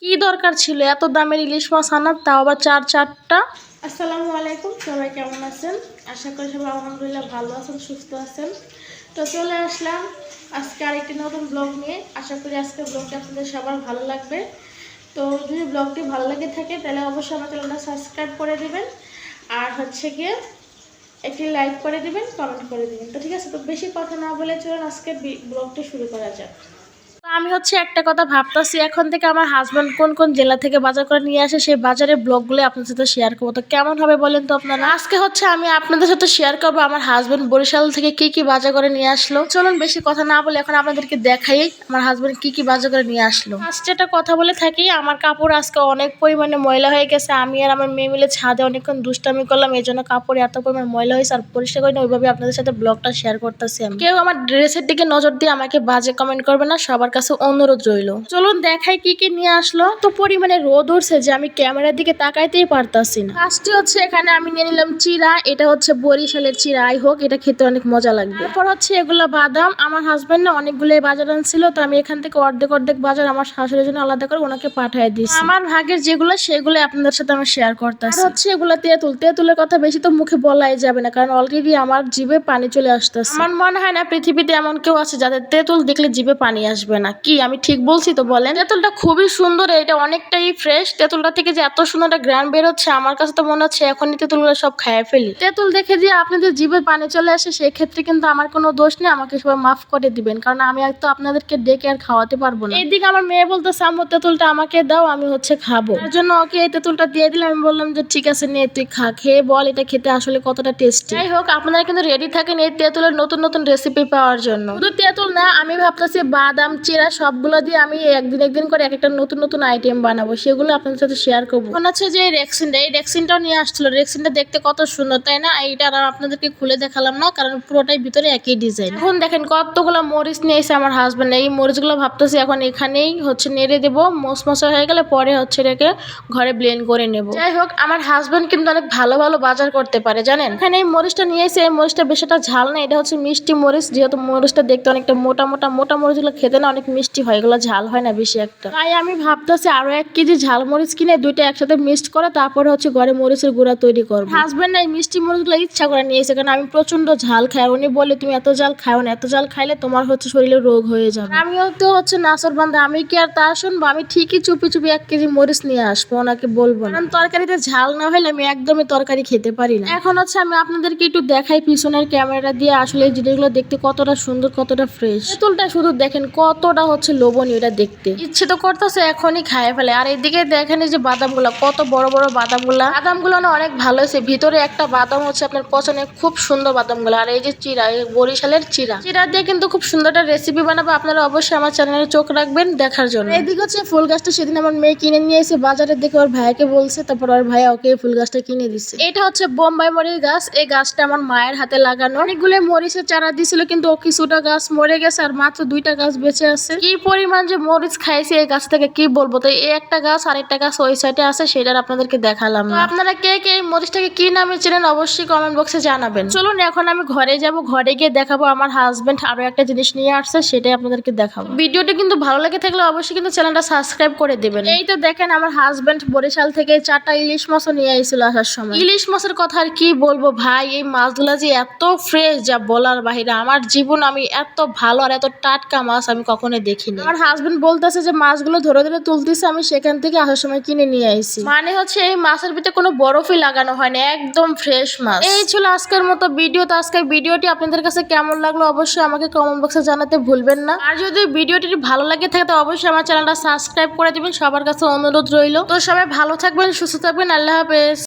কি দরকার ছিল এত দামের ইলিশ মাছ আনার, তাও আবার চারটা। আসসালামু আলাইকুম, সবাই কেমন আছেন? আশা করি সবাই আলহামদুলিল্লাহ ভালো আছেন, সুস্থ আছেন। তো চলে আসলাম আজকে আরেকটি নতুন ব্লগ নিয়ে। আশা করি আজকের ব্লগটা আপনাদের সবার ভালো লাগবে। তো যদি ব্লগটি ভালো লাগে থাকে তাহলে অবশ্যই আমার চ্যানেলটা সাবস্ক্রাইব করে দেবেন, আর হচ্ছে গিয়ে একটি লাইক করে দিবেন, কমেন্ট করে দিবেন। তো ঠিক আছে, তো বেশি কথা না বলে চলুন আজকে ব্লগটি শুরু করা যাক। আমি একটা কথা ভাবতেছি, এখন থেকে আমার হাজব্যান্ড কোন কোন জেলা থেকে বাজার করে নিয়ে আসে সেই বাজারের ব্লগগুলো আপনাদের সাথে শেয়ার করবো। তো কেমন হবে বলেন তো আপনারা? আজকে আমি আপনাদের সাথে শেয়ার করবো আমার হাজব্যান্ড বরিশাল থেকে কি কি বাজার করে নিয়ে আসলো। চলুন বেশি কথা না বলে এখন আপনাদেরকে দেখাই আমার হাজব্যান্ড কি কি বাজার করে নিয়ে আসলো। ফার্স্টে একটা কথা বলে থাকি, আমার কাপড় আজকে অনেক পরিমাণে ময়লা হয়ে গেছে। আমি আর আমার মেয়ে মিলে ছাদে অনেকক্ষণ দুষ্টামি করলাম, এই জন্য কাপড় এত পরিমাণ ময়লা হয়েছে আর পরিষ্কার করি না। ওইভাবে আপনাদের সাথে ব্লগটা শেয়ার করতেছি। কেউ আমার ড্রেসের দিকে নজর দিয়ে আমাকে বাজে কমেন্ট করবে না, সবার কাছে অনুরোধ রইল। চলুন দেখাই কি কি নিয়ে আসলো। তো পরিমাণে রোদ উঠছে যে আমি ক্যামেরার দিকে তাকাইতেই পারতাছি না। ফার্স্টে এখানে আমি নিয়ে নিলাম চিরা। এটা হচ্ছে বরিশালের চিরা, আই হোক এটা খেতে অনেক মজা লাগবে। তারপর এগুলা বাদাম। আমার হাজবেন্ড না অনেকগুলো বাজার আনছিল, তো আমি এখান থেকে অর্ধেক বাজার আমার শাশুড়ির জন্য আলাদা করে ওনাকে পাঠিয়ে দিয়েছি। আমার ভাগের যেগুলো সেগুলো আপনাদের সাথে আমি শেয়ার করতেছি। এগুলা তেঁতুলের কথা বেশি তো মুখে বলাই যাবে না, কারণ অলরেডি আমার জিভে পানি চলে আসতেছে। আমার মনে হয় না পৃথিবীতে এমন কেউ আছে যাদের তেঁতুল দেখলে জিভে পানি আসবে না। কি আমি ঠিক বলছি তো বলেন? তেঁতুলটা খুবই সুন্দর, এটা অনেকটাই ফ্রেশ। তেঁতুলটা থেকে যে এত সুন্দর একটা গ্রান বের হচ্ছে, আমার কাছে তো মনে হচ্ছে এখনই তেঁতুলগুলো সব খাইয়ে ফেলি। তেঁতুল দেখে যে আপনাদের জিভে পানি চলে আসে, সেক্ষেত্রে কিন্তু আমার কোনো দোষ নেই, আমাকে সবাই মাফ করে দিবেন, কারণ আমি তো আপনাদেরকে ডেকে আর খাওয়াতে পারবো না। এইদিকে আমার মেয়ে বলতেছে আম্মু তেঁতুলটা আমাকে দাও, আমি খাবো। তার জন্য ওকে এই তেঁতুলটা দিয়ে দিলাম। আমি বললাম যে ঠিক আছে নে তুই খা, খেয়ে বল এটা খেতে আসলে কতটা টেস্টি। যাই হোক, আপনারা কিন্তু রেডি থাকেন এই তেঁতুলের নতুন নতুন রেসিপি পাওয়ার জন্য। শুধু তেঁতুল না, আমি ভাবতেছি বাদাম চিরা সবগুলো দিয়ে আমি একদিন করে এক একটা নতুন নতুন আইটেম বানাবো, সেগুলো আপনাদের সাথে শেয়ার করবো। মনে হচ্ছে যে এই রেক্সিনটাও নিয়ে আসছিল। রেক্সিনটা দেখতে কত সুন্দর, তাই না? এইটা আর আপনাদেরকে খুলে দেখালাম না, কারণ পুরোটাই ভিতরে একই ডিজাইন। এখন দেখেন কতগুলো মরিচ নিয়ে এসে আমার হাজবেন্ড। এই মরিচগুলো ভাবতেছি এখন এখানেই নেড়ে দেবো, মশমশা হয়ে গেলে পরে এটাকে ঘরে ব্লেন্ড করে নেব। যাই হোক, আমার হাজবেন্ড কিন্তু অনেক ভালো ভালো বাজার করতে পারে জানেন। এখানে এই মরিচটা নিয়ে এসে, এই মরিচটা বেশ একটা ঝাল না, এটা মিষ্টি মরিচ। যেহেতু মরিচটা দেখতে অনেকটা মোটা মরিচগুলো খেতে না অনেক মিষ্টি হয়, এগুলো ঝাল হয় না বেশি একটা। তাই আমি ভাবতেছি আরো 1 কেজি ঝাল মরিচ কিনে দুইটা একসাথে মিক্সড করে তারপরে ঘরে মরিচের গুঁড়া তৈরি করবো। হাজবেন্ড এই মিষ্টি মরিচগুলো ইচ্ছা করে নিয়েছে, কারণ আমি প্রচন্ড ঝাল খাই। আর উনি বলে তুমি এত ঝাল খাও না, এত ঝাল খাইলে তোমার শরীরে রোগ হয়ে যাবে। আমিও তো নাসর বান্ধা, আমি কি আর তা শুনবো? আমি ঠিকই চুপি 1 কেজি মরিচ নিয়ে আসবো, ওনাকে বলবো না। তরকারিতে ঝাল না হলে আমি একদমই তরকারি খেতে পারি না। এখন আমি আপনাদেরকে একটু দেখাই পিছনের ক্যামেরা দিয়ে আসলে এই জিনিসগুলো দেখতে কতটা সুন্দর, কতটা ফ্রেশ। তেঁতুলটা শুধু দেখেন কতটা লোভনীয়, এটা দেখতে ইচ্ছে তো করতেছে এখনই খাইয়ে ফেলে। আর এইদিকে দেখেন এই যে বাদামগুলা, কত বড় বড় বাদামগুলো না অনেক ভালো হয়েছে। ভিতরে একটা বাদাম আপনার পছন্দের, খুব সুন্দর বাদামগুলো। আর এই যে চিরা, এই বরিশালের চিরা দিয়ে কিন্তু খুব সুন্দর একটা রেসিপি বানাবো। আপনারা অবশ্যই আমার চ্যানেলে চোখ রাখবেন দেখার জন্য। এইদিকে ফুল গাছটা সেদিন আমার মেয়ে কিনে নিয়ে এসে বাজারে দেখে ওর ভাইকে বলছে, তারপর ওর ভাই ওকে ফুল গাছটা কিনে দিচ্ছে। এটা বোম্বাই মরিচ গাছ। এই গাছটা আমার মায়ের হাতে লাগানো। অনেকগুলো মরিচের চারা দিছিল, কিন্তু ও কিছুটা গাছ মরে গেছে আর মাত্র 2টা গাছ বেঁচে আছে। কি পরিমাণ যে মরিচ খাইছে এই গাছ থেকে কি বলবো। তো এই একটা গাছ আর একটা গাছ ওই সাইডে আছে, সেটা আপনাদেরকে দেখালাম না। আপনারা কে কে এই মরিচটাকে কি নামে চেনেন অবশ্যই কমেন্ট বক্সে জানাবেন। চলুন এখন আমি ঘরে যাব, ঘরে গিয়ে দেখাবো আমার হাজবেন্ড আরো একটা জিনিস নিয়ে আসছে, সেটাই আপনাদেরকে দেখাবো। ভিডিওটি কিন্তু ভালো লাগে থাকলে অবশ্যই কিন্তু চ্যানেলটা সাবস্ক্রাইব করে দেবেন। এই তো দেখেন আমার হাজবেন্ড বরিশাল থেকে 4টা ইলিশ মাছও নিয়ে আইছিল আসার সময়। ইলিশ মাছের কথা আর কি বলবো ভাই, এই মাছগুলা যে এত ফ্রেশ যা বলার বাহিরে। আমার জীবন আমি এত ভালো আর এত টাটকা মাছ আমি কখনো দেখিনি। আমার হাজবেন্ড বলতেছে যে মাছগুলো ধরে ধরে তুলতেছে, আমি সেখান থেকে আসার সময় কিনে নিয়ে আইছি। মানে এই মাছের ভিতরে কোনো বরফই লাগানো হয় না, একদম ফ্রেশ মাছ। এই ছিল আজকের মতো ভিডিও। তো আজকের ভিডিওটি আপনাদের কাছে কেমন লাগলো অবশ্যই আমাকে কমেন্ট বক্সে জানাতে ভুলবেন না। আর যদি ভিডিওটি ভালো লাগে থাকে তো অবশ্যই আমার চ্যানেলটা সাবস্ক্রাইব করে দিবেন, সবার কাছে অনুরোধ রইল। তো সবাই ভালো থাকবেন, সুস্থ থাকবেন, আল্লাহ হাফেজ।